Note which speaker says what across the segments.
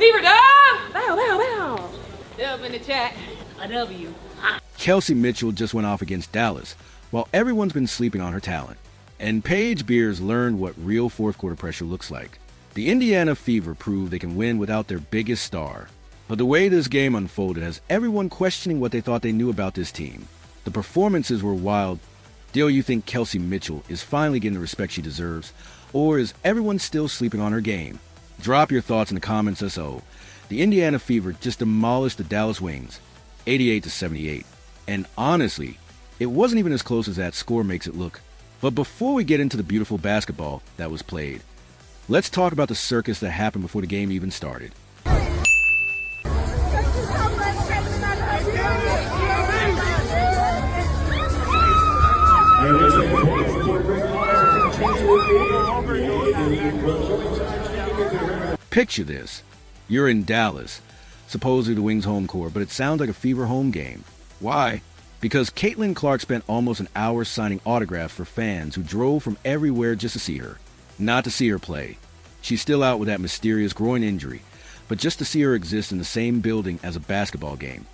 Speaker 1: Fever dub! Bow, bow, bow. Dub in the chat. A W.
Speaker 2: Kelsey Mitchell just went off against Dallas, while everyone's been sleeping on her talent. And Paige Bueckers learned what real fourth-quarter pressure looks like. The Indiana Fever proved they can win without their biggest star. But the way this game unfolded has everyone questioning what they thought they knew about this team. The performances were wild. Do you think Kelsey Mitchell is finally getting the respect she deserves? Or is everyone still sleeping on her game? Drop your thoughts in the comments SO. The Indiana Fever just demolished the Dallas Wings, 88-78. And honestly, it wasn't even as close as that score makes it look. But before we get into the beautiful basketball that was played, let's talk about the circus that happened before the game even started. Picture this. You're in Dallas, supposedly the Wings home court, but it sounds like a Fever home game. Why? Because Caitlin Clark spent almost an hour signing autographs for fans who drove from everywhere just to see her. Not to see her play. She's still out with that mysterious groin injury, but just to see her exist in the same building as a basketball game.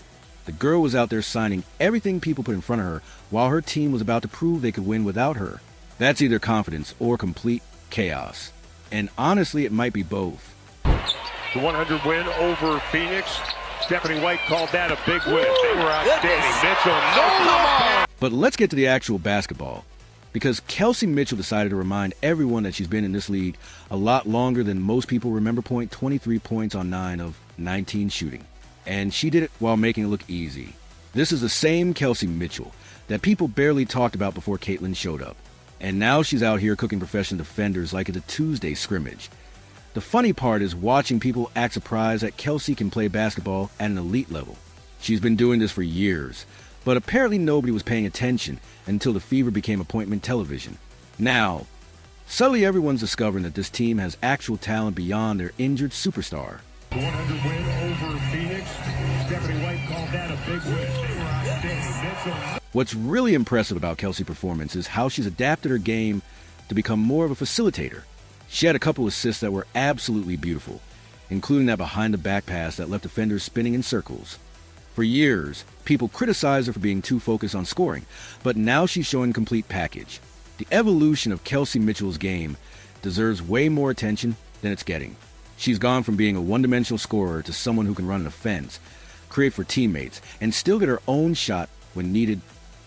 Speaker 2: The girl was out there signing everything people put in front of her while her team was about to prove they could win without her. That's either confidence or complete chaos. And honestly, it might be both.
Speaker 3: The 100 win over Phoenix. Stephanie White called that a big win. They were outstanding. Mitchell, no.
Speaker 2: But let's get to the actual basketball. Because Kelsey Mitchell decided to remind everyone that she's been in this league a lot longer than most people remember. 23 points on 9 of 19 shooting. And she did it while making it look easy. This is the same Kelsey Mitchell that people barely talked about before Caitlin showed up. And now she's out here cooking professional defenders like it's a Tuesday scrimmage. The funny part is watching people act surprised that Kelsey can play basketball at an elite level. She's been doing this for years, but apparently nobody was paying attention until the Fever became appointment television. Now, suddenly everyone's discovering that this team has actual talent beyond their injured superstar.
Speaker 3: 100 win over Phoenix. Stephanie White called that a big win. They were outstanding.
Speaker 2: What's really impressive about Kelsey's performance is how she's adapted her game to become more of a facilitator. She had a couple assists that were absolutely beautiful, including that behind-the-back pass that left defenders spinning in circles. For years, people criticized her for being too focused on scoring, but now she's showing a complete package. The evolution of Kelsey Mitchell's game deserves way more attention than it's getting. She's gone from being a one-dimensional scorer to someone who can run an offense, create for teammates, and still get her own shot when needed.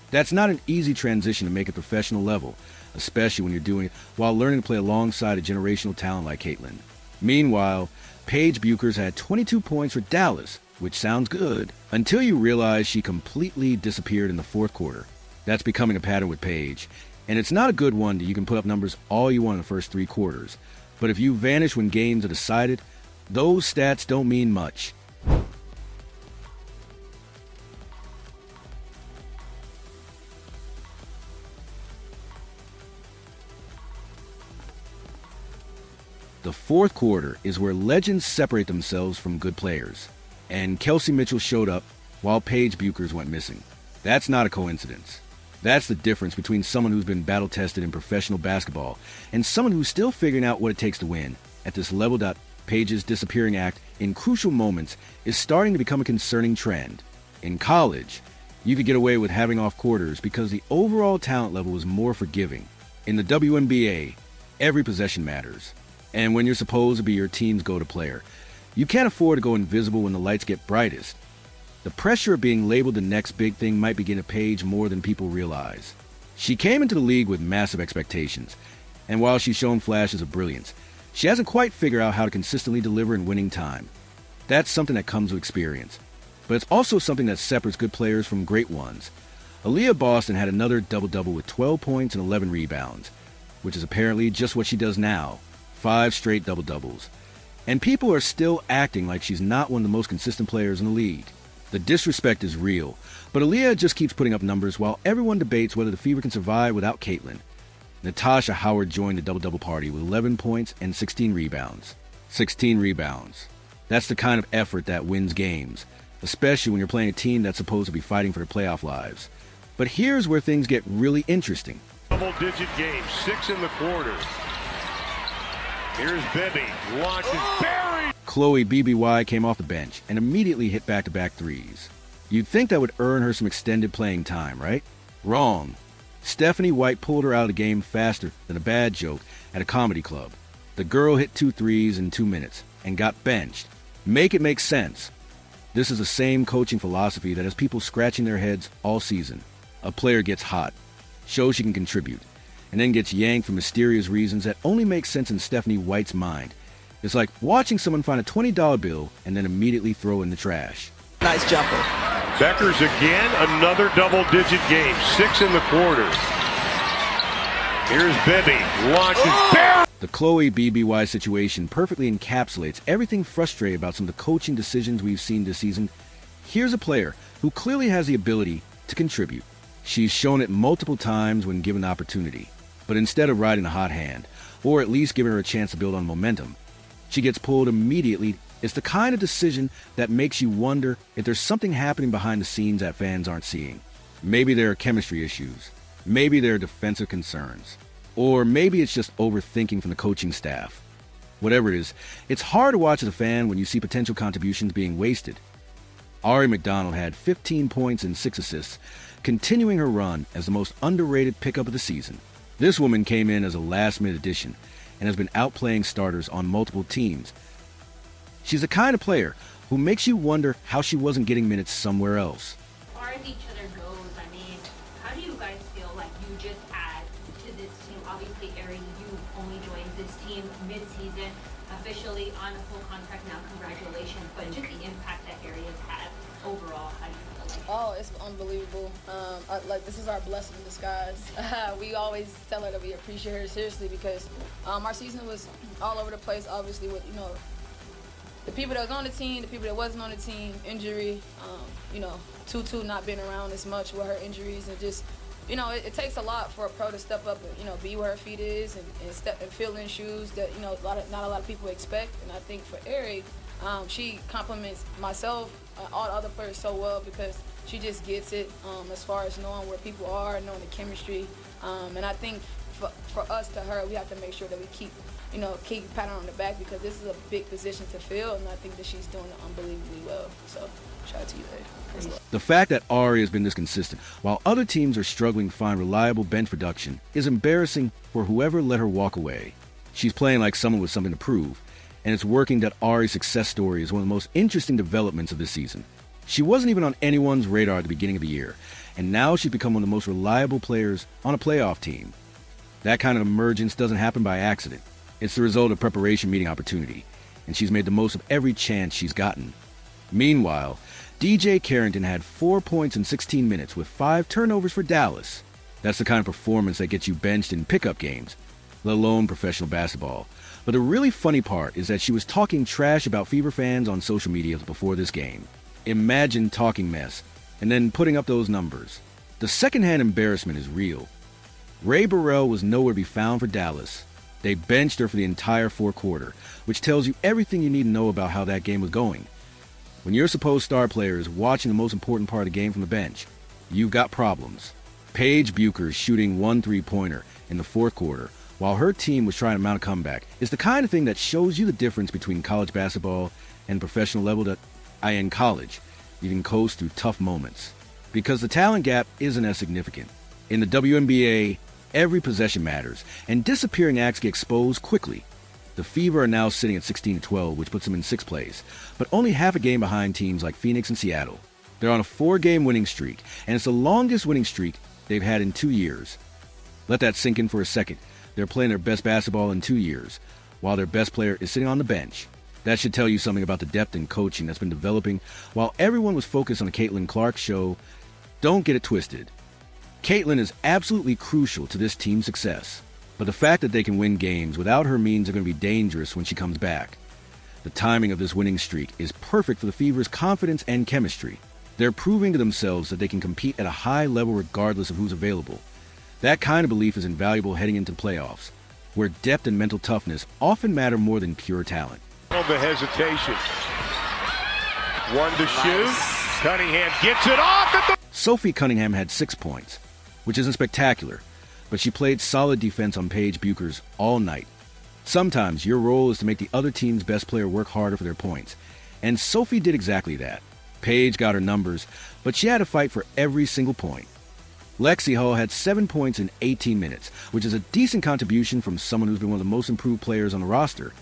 Speaker 2: That's not an easy transition to make at professional level, especially when you're doing it while learning to play alongside a generational talent like Caitlin. Meanwhile, Paige Bueckers had 22 points for Dallas, which sounds good, until you realize she completely disappeared in the fourth quarter. That's becoming a pattern with Paige, and it's not a good one that you can put up numbers all you want in the first 3 quarters. But if you vanish when games are decided, those stats don't mean much. The fourth quarter is where legends separate themselves from good players. And Kelsey Mitchell showed up while Paige Bueckers went missing. That's not a coincidence. That's the difference between someone who's been battle-tested in professional basketball and someone who's still figuring out what it takes to win. At this level, Paige's disappearing act in crucial moments is starting to become a concerning trend. In college, you could get away with having off quarters because the overall talent level is more forgiving. In the WNBA, every possession matters. And when you're supposed to be your team's go-to player, you can't afford to go invisible when the lights get brightest. The pressure of being labeled the next big thing might begin to Paige more than people realize. She came into the league with massive expectations, and while she's shown flashes of brilliance, she hasn't quite figured out how to consistently deliver in winning time. That's something that comes with experience, but it's also something that separates good players from great ones. Aaliyah Boston had another double-double with 12 points and 11 rebounds, which is apparently just what she does now. 5 straight double-doubles. And people are still acting like she's not one of the most consistent players in the league. The disrespect is real, but Aaliyah just keeps putting up numbers while everyone debates whether the Fever can survive without Caitlin. Natasha Howard joined the double-double party with 11 points and 16 rebounds. 16 rebounds. That's the kind of effort that wins games, especially when you're playing a team that's supposed to be fighting for their playoff lives. But here's where things get really interesting.
Speaker 3: Double-digit game, 6 in the quarter. Here's Bibby, launches, buried!
Speaker 2: Chloe BBY came off the bench and immediately hit back-to-back threes. You'd think that would earn her some extended playing time, right? Wrong. Stephanie White pulled her out of the game faster than a bad joke at a comedy club. The girl hit 2 threes in 2 minutes and got benched. Make it make sense. This is the same coaching philosophy that has people scratching their heads all season. A player gets hot, shows she can contribute, and then gets yanked for mysterious reasons that only make sense in Stephanie White's mind. It's like watching someone find a $20 bill and then immediately throw it in the trash.
Speaker 4: Nice jumper.
Speaker 3: Bueckers again, another double-digit game, 6 in the quarter. Here's Bibby, launches.
Speaker 2: The Chloe BBY situation perfectly encapsulates everything frustrating about some of the coaching decisions we've seen this season. Here's a player who clearly has the ability to contribute. She's shown it multiple times when given the opportunity, but instead of riding a hot hand, or at least giving her a chance to build on momentum, she gets pulled immediately. It's the kind of decision that makes you wonder if there's something happening behind the scenes that fans aren't seeing. Maybe there are chemistry issues. Maybe there are defensive concerns. Or maybe it's just overthinking from the coaching staff. Whatever it is, it's hard to watch as a fan when you see potential contributions being wasted. Ari McDonald had 15 points and 6 assists, continuing her run as the most underrated pickup of the season. This woman came in as a last-minute addition and has been outplaying starters on multiple teams. She's the kind of player who makes you wonder how she wasn't getting minutes somewhere else.
Speaker 5: As far as each other goes, I mean, how do you guys feel like you just add to this team? Obviously, Ari, you only joined this team mid-season, officially on a full contract now. Congratulations. But just the impact that Ari has had overall, how do you feel like?
Speaker 6: Oh, it's unbelievable. This is our blessing in disguise. We always tell her that we appreciate her seriously because our season was all over the place, obviously, with, the people that was on the team, the people that wasn't on the team, injury, Tutu not being around as much with her injuries, and just, it takes a lot for a pro to step up and, be where her feet is and fill in shoes that, not a lot of people expect. And I think for Ari, she complements myself, all the other players so well because she just gets it as far as knowing where people are, knowing the chemistry. And I think for us to her, we have to make sure that we keep patting her on the back because this is a big position to fill, and I think that she's doing it unbelievably well. So, shout out to you there.
Speaker 2: The fact that Ari has been this consistent, while other teams are struggling to find reliable bench production, is embarrassing for whoever let her walk away. She's playing like someone with something to prove, and it's working that Ari's success story is one of the most interesting developments of this season. She wasn't even on anyone's radar at the beginning of the year, and now she's become one of the most reliable players on a playoff team. That kind of emergence doesn't happen by accident. It's the result of preparation meeting opportunity, and she's made the most of every chance she's gotten. Meanwhile, DJ Carrington had 4 points in 16 minutes with 5 turnovers for Dallas. That's the kind of performance that gets you benched in pickup games, let alone professional basketball. But the really funny part is that she was talking trash about Fever fans on social media before this game. Imagine talking mess and then putting up those numbers. The secondhand embarrassment is real. Ray Burrell was nowhere to be found for Dallas. They benched her for the entire fourth quarter, which tells you everything you need to know about how that game was going. When your supposed star player is watching the most important part of the game from the bench, you've got problems. Paige Bueckers shooting 1 3-pointer in the fourth quarter while her team was trying to mount a comeback is the kind of thing that shows you the difference between college basketball and professional level that in college, you can coast through tough moments. Because the talent gap isn't as significant. In the WNBA, every possession matters, and disappearing acts get exposed quickly. The Fever are now sitting at 16-12, which puts them in 6th place, but only half a game behind teams like Phoenix and Seattle. They're on a 4-game winning streak, and it's the longest winning streak they've had in 2 years. Let that sink in for a second. They're playing their best basketball in 2 years, while their best player is sitting on the bench. That should tell you something about the depth in coaching that's been developing while everyone was focused on the Caitlin Clark show. Don't get it twisted. Caitlin is absolutely crucial to this team's success, but the fact that they can win games without her means they're going to be dangerous when she comes back. The timing of this winning streak is perfect for the Fever's confidence and chemistry. They're proving to themselves that they can compete at a high level regardless of who's available. That kind of belief is invaluable heading into the playoffs, where depth and mental toughness often matter more than pure talent.
Speaker 3: The hesitation. 1 to shoot. Cunningham gets it off at the...
Speaker 2: Sophie Cunningham had 6 points, which isn't spectacular, but she played solid defense on Paige Bueckers all night. Sometimes your role is to make the other team's best player work harder for their points. And Sophie did exactly that. Paige got her numbers, but she had to fight for every single point. Lexi Hall had 7 points in 18 minutes, which is a decent contribution from someone who's been one of the most improved players on the roster.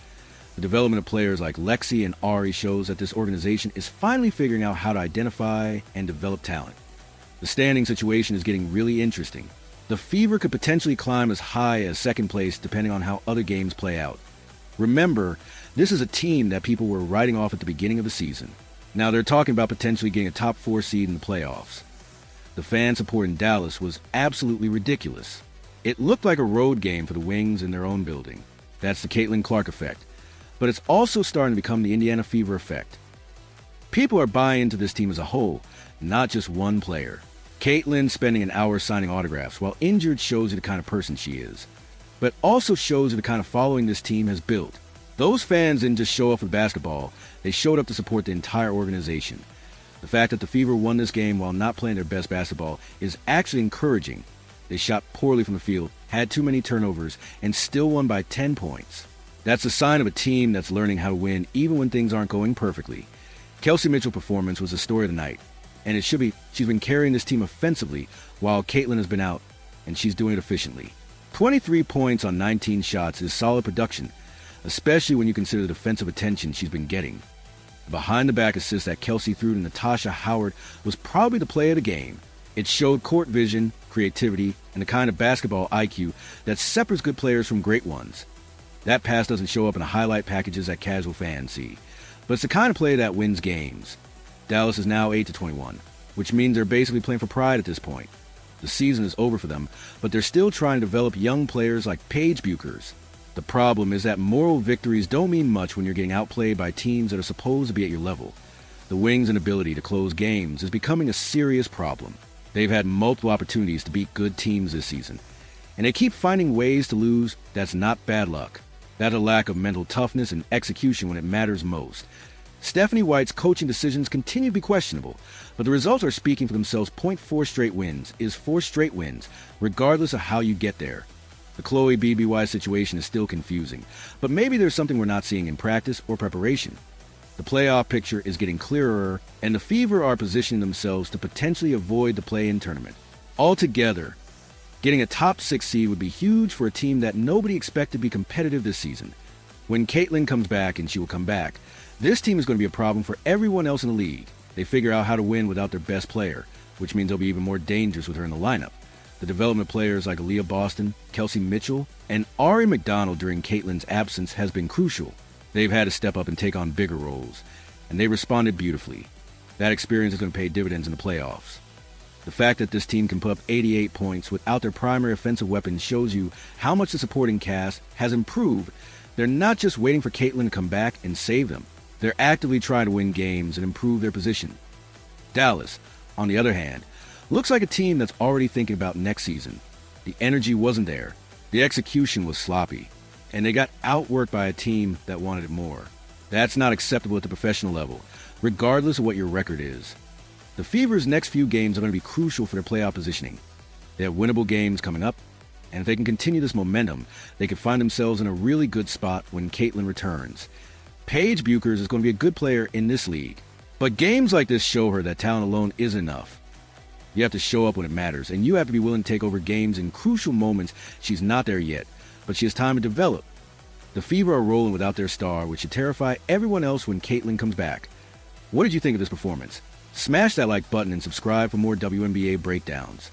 Speaker 2: The development of players like Lexi and Ari shows that this organization is finally figuring out how to identify and develop talent. The standing situation is getting really interesting. The Fever could potentially climb as high as second place depending on how other games play out. Remember, this is a team that people were writing off at the beginning of the season. Now they're talking about potentially getting a top 4 seed in the playoffs. The fan support in Dallas was absolutely ridiculous. It looked like a road game for the Wings in their own building. That's the Caitlin Clark effect. But it's also starting to become the Indiana Fever effect. People are buying into this team as a whole, not just one player. Caitlin spending an hour signing autographs while injured shows you the kind of person she is, but also shows you the kind of following this team has built. Those fans didn't just show up for basketball, they showed up to support the entire organization. The fact that the Fever won this game while not playing their best basketball is actually encouraging. They shot poorly from the field, had too many turnovers, and still won by 10 points. That's a sign of a team that's learning how to win even when things aren't going perfectly. Kelsey Mitchell's performance was the story of the night, and it should be she's been carrying this team offensively while Caitlin has been out, and she's doing it efficiently. 23 points on 19 shots is solid production, especially when you consider the defensive attention she's been getting. The behind-the-back assist that Kelsey threw to Natasha Howard was probably the play of the game. It showed court vision, creativity, and the kind of basketball IQ that separates good players from great ones. That pass doesn't show up in the highlight packages that casual fans see, but it's the kind of play that wins games. Dallas is now 8-21, which means they're basically playing for pride at this point. The season is over for them, but they're still trying to develop young players like Paige Bueckers. The problem is that moral victories don't mean much when you're getting outplayed by teams that are supposed to be at your level. The Wings' inability to close games is becoming a serious problem. They've had multiple opportunities to beat good teams this season, and they keep finding ways to lose. That's not bad luck. That's a lack of mental toughness and execution when it matters most. Stephanie White's coaching decisions continue to be questionable, but the results are speaking for themselves. 4 straight wins is 4 straight wins, regardless of how you get there. The Chloe BBY situation is still confusing, but maybe there's something we're not seeing in practice or preparation. The playoff picture is getting clearer, and the Fever are positioning themselves to potentially avoid the play-in tournament. Altogether, getting a top 6 seed would be huge for a team that nobody expected to be competitive this season. When Caitlin comes back, and she will come back, this team is going to be a problem for everyone else in the league. They figure out how to win without their best player, which means they'll be even more dangerous with her in the lineup. The development players like Aaliyah Boston, Kelsey Mitchell, and Ari McDonald during Caitlin's absence has been crucial. They've had to step up and take on bigger roles, and they responded beautifully. That experience is going to pay dividends in the playoffs. The fact that this team can put up 88 points without their primary offensive weapon shows you how much the supporting cast has improved. They're not just waiting for Caitlin to come back and save them. They're actively trying to win games and improve their position. Dallas, on the other hand, looks like a team that's already thinking about next season. The energy wasn't there, the execution was sloppy, and they got outworked by a team that wanted it more. That's not acceptable at the professional level, regardless of what your record is. The Fever's next few games are going to be crucial for their playoff positioning. They have winnable games coming up, and if they can continue this momentum, they could find themselves in a really good spot when Caitlin returns. Paige Bueckers is going to be a good player in this league, but games like this show her that talent alone isn't enough. You have to show up when it matters, and you have to be willing to take over games in crucial moments. She's not there yet, but she has time to develop. The Fever are rolling without their star, which should terrify everyone else when Caitlin comes back. What did you think of this performance? Smash that like button and subscribe for more WNBA breakdowns.